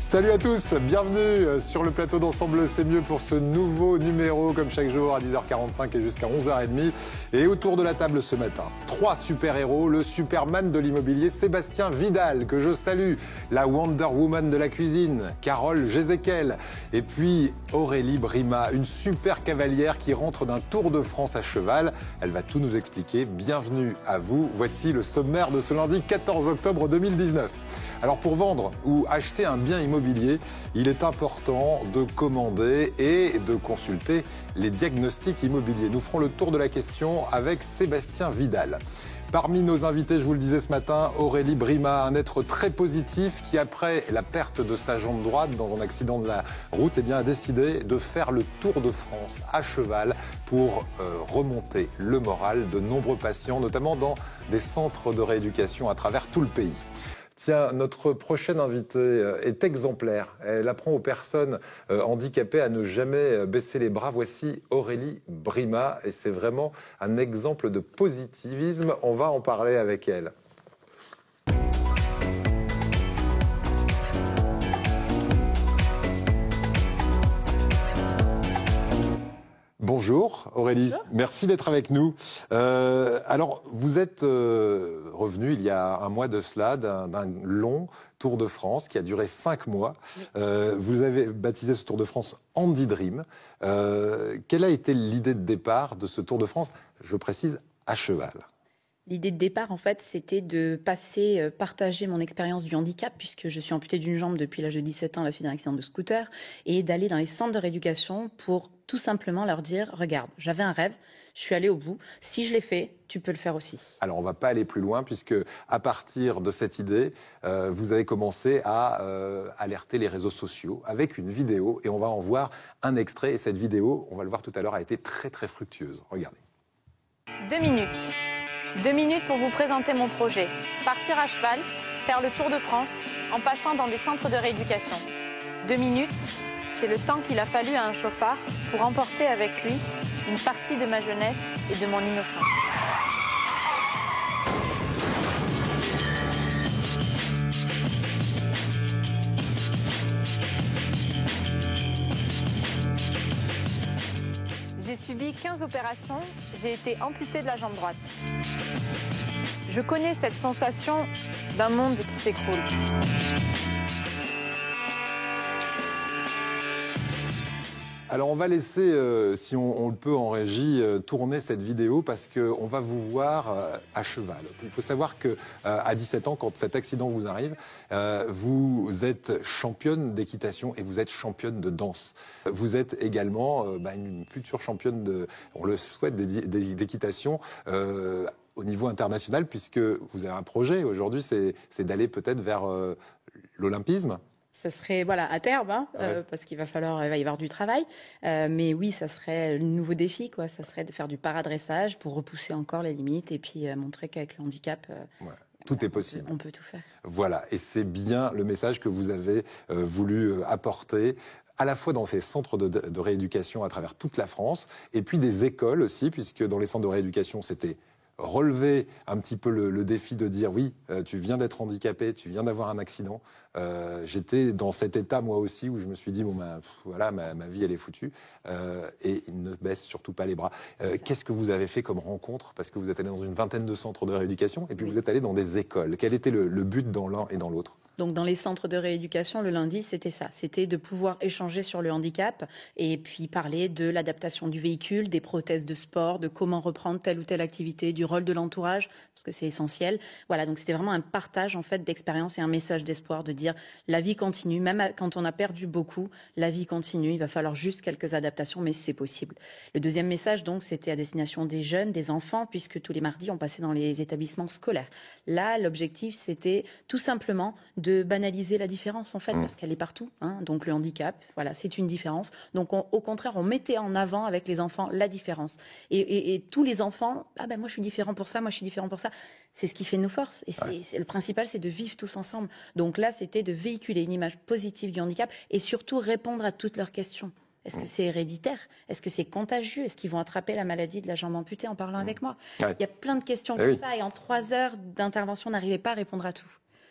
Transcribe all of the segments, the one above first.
Salut à tous, bienvenue sur le plateau d'Ensemble c'est mieux pour ce nouveau numéro comme chaque jour à 10h45 et jusqu'à 11h30. Et autour de la table ce matin, 3 super-héros, le Superman de l'immobilier Sébastien Vidal que je salue, la Wonder Woman de la cuisine Carole Gézéquel et puis Aurélie Brima, une super cavalière qui rentre d'un Tour de France à cheval. Elle va tout nous expliquer, bienvenue à vous. Voici le sommaire de ce lundi 14 octobre 2019. Alors pour vendre ou acheter un bien immobilier, il est important de commander et de consulter les diagnostics immobiliers. Nous ferons le tour de la question avec Sébastien Vidal. Parmi nos invités, je vous le disais ce matin, Aurélie Brima, un être très positif qui, après la perte de sa jambe droite dans un accident de la route, a décidé de faire le Tour de France à cheval pour remonter le moral de nombreux patients, notamment dans des centres de rééducation à travers tout le pays. Tiens, notre prochaine invitée est exemplaire. Elle apprend aux personnes handicapées à ne jamais baisser les bras. Voici Aurélie Brima et c'est vraiment un exemple de positivisme. On va en parler avec elle. Bonjour Aurélie, bonjour. Merci d'être avec nous. Alors vous êtes revenue il y a un mois de cela d'un long Tour de France qui a duré 5 mois. Oui. Vous avez baptisé ce Tour de France Andy Dream. Quelle a été l'idée de départ de ce Tour de France, je précise, à cheval ? L'idée de départ, en fait, c'était de partager mon expérience du handicap, puisque je suis amputée d'une jambe depuis l'âge de 17 ans à la suite d'un accident de scooter, et d'aller dans les centres de rééducation pour tout simplement leur dire « Regarde, j'avais un rêve, je suis allée au bout, si je l'ai fait, tu peux le faire aussi ». Alors, on ne va pas aller plus loin, puisque à partir de cette idée, vous avez commencé à alerter les réseaux sociaux avec une vidéo, et on va en voir un extrait, et cette vidéo, on va le voir tout à l'heure, a été très très fructueuse. Regardez. 2 minutes. 2 minutes pour vous présenter mon projet. Partir à cheval, faire le Tour de France en passant dans des centres de rééducation. 2 minutes, c'est le temps qu'il a fallu à un chauffard pour emporter avec lui une partie de ma jeunesse et de mon innocence. J'ai subi 15 opérations, j'ai été amputée de la jambe droite. Je connais cette sensation d'un monde qui s'écroule. Alors on va laisser, si on le peut en régie, tourner cette vidéo parce qu'on va vous voir à cheval. Il faut savoir qu'à 17 ans, quand cet accident vous arrive, vous êtes championne d'équitation et vous êtes championne de danse. Vous êtes également une future championne, on le souhaite, d'équitation au niveau international puisque vous avez un projet aujourd'hui, c'est d'aller peut-être vers l'olympisme. Ce serait à terme, parce qu'il va y avoir du travail. Mais oui, ça serait le nouveau défi, quoi. Ça serait de faire du paradressage pour repousser encore les limites et puis montrer qu'avec le handicap, tout est possible. On peut tout faire. Voilà, et c'est bien le message que vous avez voulu apporter à la fois dans ces centres de rééducation à travers toute la France, et puis des écoles aussi, puisque dans les centres de rééducation, c'était relever un petit peu le défi de dire oui, tu viens d'être handicapé, tu viens d'avoir un accident. J'étais dans cet état moi aussi où je me suis dit ma vie elle est foutue et il ne baisse surtout pas les bras. Qu'est-ce que vous avez fait comme rencontre? Parce que vous êtes allé dans une vingtaine de centres de rééducation et puis vous êtes allé dans des écoles. Quel était le but dans l'un et dans l'autre? Donc dans les centres de rééducation, le lundi, c'était ça. C'était de pouvoir échanger sur le handicap et puis parler de l'adaptation du véhicule, des prothèses de sport, de comment reprendre telle ou telle activité, du rôle de l'entourage, parce que c'est essentiel. Voilà, donc c'était vraiment un partage en fait d'expérience et un message d'espoir de dire la vie continue, même quand on a perdu beaucoup, la vie continue, il va falloir juste quelques adaptations, mais c'est possible. Le deuxième message, donc, c'était à destination des jeunes, des enfants, puisque tous les mardis, on passait dans les établissements scolaires. Là, l'objectif, c'était tout simplement de banaliser la différence, en fait, parce qu'elle est partout. Donc le handicap, c'est une différence. Donc au contraire, on mettait en avant avec les enfants la différence. Et tous les enfants, moi je suis différent pour ça, moi je suis différent pour ça. C'est ce qui fait nos forces. Et le principal, c'est de vivre tous ensemble. Donc là, c'était de véhiculer une image positive du handicap et surtout répondre à toutes leurs questions. Est-ce que c'est héréditaire? Est-ce que c'est contagieux? Est-ce qu'ils vont attraper la maladie de la jambe amputée en parlant avec moi? Il y a plein de questions comme ça. Et en 3 heures d'intervention, on n'arrivait pas à répondre à tout.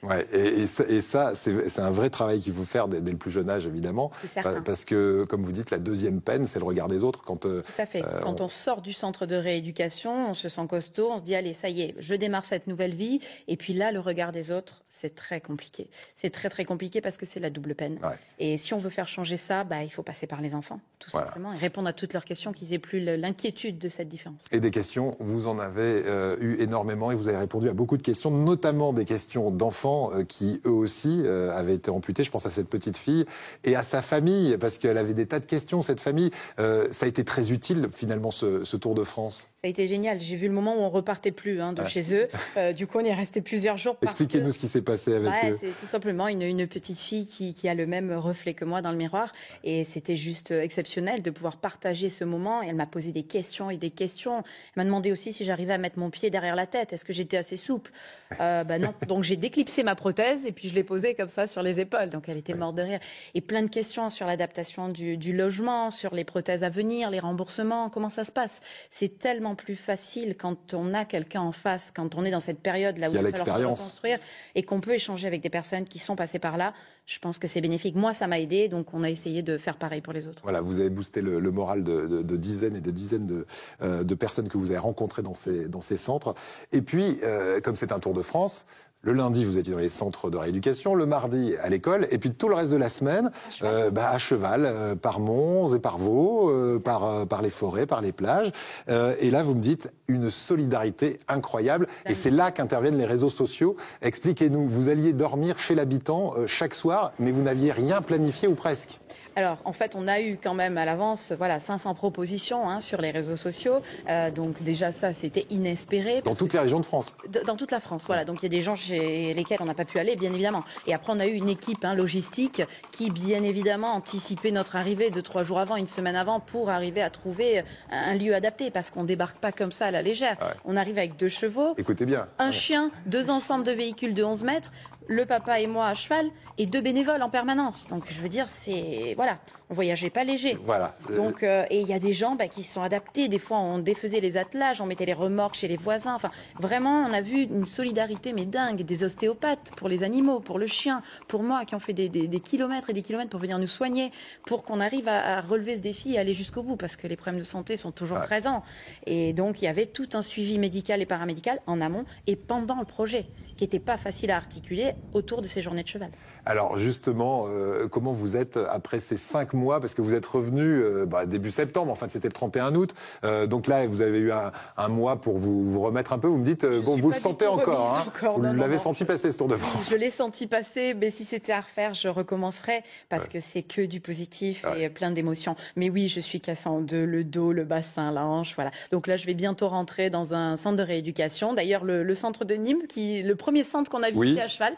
Ouais, et ça c'est un vrai travail qu'il faut faire dès le plus jeune âge, évidemment. C'est certain. Parce que, comme vous dites, la deuxième peine, c'est le regard des autres. Quand, Tout à fait. Quand on sort du centre de rééducation, on se sent costaud, on se dit, allez, ça y est, je démarre cette nouvelle vie. Et puis là, le regard des autres, c'est très compliqué. C'est très, très compliqué parce que c'est la double peine. Ouais. Et si on veut faire changer ça, il faut passer par les enfants, tout simplement, et répondre à toutes leurs questions, qu'ils aient plus l'inquiétude de cette différence. Et des questions, vous en avez eu énormément et vous avez répondu à beaucoup de questions, notamment des questions d'enfants qui, eux aussi, avaient été amputés. Je pense à cette petite fille et à sa famille, parce qu'elle avait des tas de questions, cette famille. Ça a été très utile, finalement, ce Tour de France. Ça a été génial. J'ai vu le moment où on repartait plus de chez eux. Du coup, on y est resté plusieurs jours. Expliquez-nous ce qui s'est passé avec eux. C'est tout simplement une petite fille qui a le même reflet que moi dans le miroir. Et c'était juste exceptionnel de pouvoir partager ce moment. Et elle m'a posé des questions et des questions. Elle m'a demandé aussi si j'arrivais à mettre mon pied derrière la tête. Est-ce que j'étais assez souple ? Non. Donc j'ai déclipsé ma prothèse et puis je l'ai posée comme ça sur les épaules. Donc elle était morte de rire. Et plein de questions sur l'adaptation du logement, sur les prothèses à venir, les remboursements, comment ça se passe. C'est tellement plus facile quand on a quelqu'un en face, quand on est dans cette période là où il va falloir se reconstruire et qu'on peut échanger avec des personnes qui sont passées par là. Je pense que c'est bénéfique. Moi, ça m'a aidé, donc on a essayé de faire pareil pour les autres. Voilà, vous avez boosté le moral de dizaines et de dizaines de personnes que vous avez rencontrées dans ces centres. Et puis, comme c'est un Tour de France, le lundi, vous étiez dans les centres de rééducation, le mardi à l'école, et puis tout le reste de la semaine, à cheval, par Mons et par Vaud, par les forêts, par les plages. Et là, vous me dites une solidarité incroyable. Et c'est là qu'interviennent les réseaux sociaux. Expliquez-nous, vous alliez dormir chez l'habitant chaque soir, mais vous n'aviez rien planifié ou presque. Alors, en fait, on a eu quand même à l'avance 500 propositions sur les réseaux sociaux. Donc déjà, ça, c'était inespéré. Dans toutes les régions de France. Dans toute la France, voilà. Donc il y a des gens chez lesquels on n'a pas pu aller, bien évidemment. Et après, on a eu une équipe logistique qui, bien évidemment, anticipait notre arrivée 2-3 jours avant, une semaine avant, pour arriver à trouver un lieu adapté. Parce qu'on ne débarque pas comme ça à la légère. Ouais. On arrive avec 2 chevaux, écoutez bien, un chien, 2 ensembles de véhicules de 11 mètres, le papa et moi à cheval et 2 bénévoles en permanence. Donc je veux dire, on voyageait pas léger. Voilà. Donc et il y a des gens qui se sont adaptés. Des fois, on défaisait les attelages, on mettait les remorques chez les voisins. Enfin, vraiment, on a vu une solidarité mais dingue. Des ostéopathes pour les animaux, pour le chien, pour moi, qui ont fait des kilomètres et des kilomètres pour venir nous soigner, pour qu'on arrive à relever ce défi et aller jusqu'au bout, parce que les problèmes de santé sont toujours présents. Et donc, il y avait tout un suivi médical et paramédical en amont et pendant le projet, qui n'était pas facile à articuler autour de ces journées de cheval. Alors justement, comment vous êtes après ces 5 mois, parce que vous êtes revenu début septembre, enfin c'était le 31 août, donc là vous avez eu un mois pour vous remettre un peu, vous me dites, vous le sentez encore, vous l'avez senti passer ce Tour de France. Je l'ai senti passer, mais si c'était à refaire, je recommencerais, parce que c'est que du positif et plein d'émotions. Mais oui, je suis cassée en deux, le dos, le bassin, la hanche, voilà. Donc là, je vais bientôt rentrer dans un centre de rééducation. D'ailleurs, le centre de Nîmes, le premier centre qu'on a visité à cheval,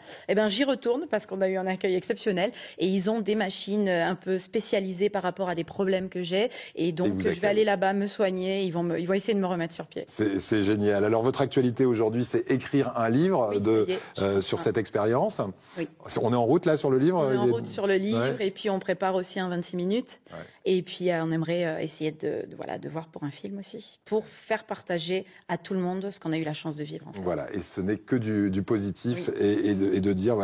j'y retourne parce qu'on a eu un accueil exceptionnel et ils ont des machines un peu spécialisées par rapport à des problèmes que j'ai et donc je vais aller là-bas me soigner, ils vont essayer de me remettre sur pied. C'est génial. Alors votre actualité aujourd'hui, c'est écrire un livre sur cette expérience. Oui. On est en route là sur le livre. On est en route sur le livre et puis on prépare aussi un 26 minutes et puis on aimerait essayer de voir pour un film aussi, pour faire partager à tout le monde ce qu'on a eu la chance de vivre. En fait. Voilà, et ce n'est que du positif et de dire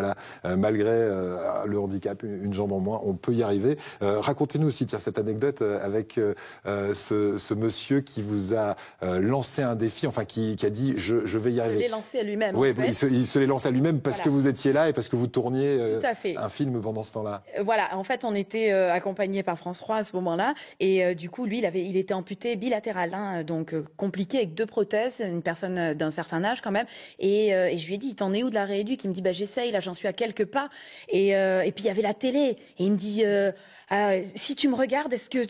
malgré le handicap, une jambe en moins, on peut y arriver. Racontez-nous aussi cette anecdote avec ce monsieur qui vous a lancé un défi, enfin qui a dit je vais y arriver. Il se l'est lancé à lui-même. Oui, il se l'est lancé à lui-même parce que vous étiez là et parce que vous tourniez un film pendant ce temps-là. Voilà, en fait on était accompagnés par France 3 à ce moment-là et du coup lui il était amputé bilatéral, donc compliqué avec 2 prothèses, une personne d'un certain âge quand même et je lui ai dit t'en es où de la rééduque? Il me dit j'essaye, là j'en suis à quelques pas et puis il y avait la télé et il me dit si tu me regardes, est-ce que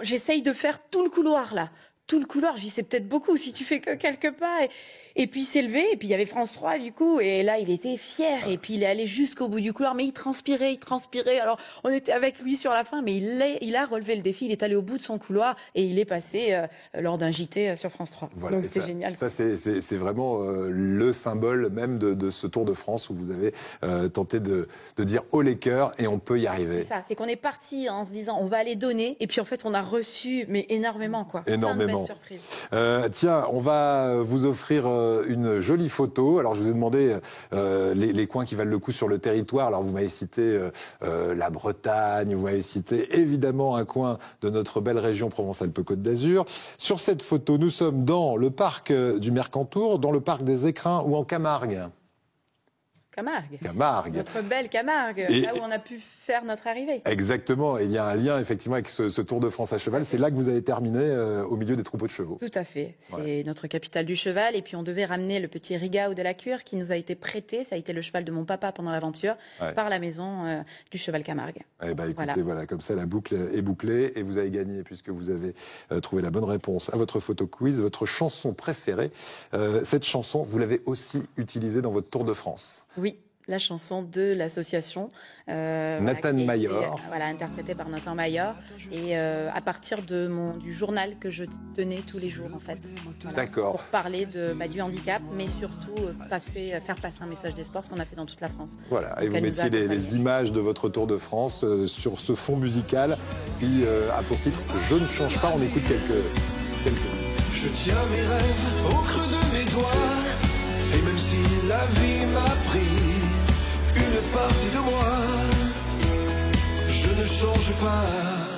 j'essaye de faire tout le couloir là. Tout le couloir, je dis c'est peut-être beaucoup si tu fais que quelques pas. Et puis il s'est levé, et puis il y avait France 3 du coup, et là il était fier, et puis il est allé jusqu'au bout du couloir, mais il transpirait. Alors on était avec lui sur la fin, mais il a relevé le défi, il est allé au bout de son couloir, et il est passé lors d'un JT sur France 3. Voilà, donc c'est génial. Ça c'est vraiment le symbole même de ce Tour de France où vous avez tenté de dire haut les cœurs, et on peut y arriver. C'est ça, c'est qu'on est parti en se disant on va aller donner, et puis en fait on a reçu mais énormément quoi. Énormément. évidemment. belle surprise. Tiens, on va vous offrir une jolie photo. Alors, je vous ai demandé les coins qui valent le coup sur le territoire. Alors, vous m'avez cité la Bretagne, vous m'avez cité évidemment un coin de notre belle région Provence-Alpes-Côte d'Azur. Sur cette photo, nous sommes dans le parc du Mercantour, dans le parc des Écrins ou en Camargue. Camargue. Camargue. Notre belle Camargue, Et, là où on a pu faire notre arrivée. Exactement. Et il y a un lien effectivement avec ce Tour de France à cheval. C'est là que vous avez terminé au milieu des troupeaux de chevaux. Tout à fait. C'est Ouais. notre capitale du cheval. Et puis on devait ramener le petit Rigao de la Cure qui nous a été prêté. Ça a été le cheval de mon papa pendant l'aventure Ouais. par la maison du cheval Camargue. Eh ben, écoutez, voilà, comme ça la boucle est bouclée et vous avez gagné puisque vous avez trouvé la bonne réponse à votre photo quiz, votre chanson préférée. Cette chanson, vous l'avez aussi utilisée dans votre Tour de France. Oui. La chanson de l'association Nathan Mayor. Voilà, interprétée par Nathan Mayor. Et à partir du journal que je tenais tous les jours, en fait. Voilà, D'accord. pour parler du handicap, mais surtout faire passer un message d'espoir, ce qu'on a fait dans toute la France. Voilà, et Donc, vous elle nous mettiez a les accompagnés. images de votre Tour de France sur ce fond musical qui a pour titre « Je ne change pas ». On écoute quelques... Je tiens mes rêves au creux de mes doigts. Et même si la vie m'a pris une partie de moi, je ne change pas.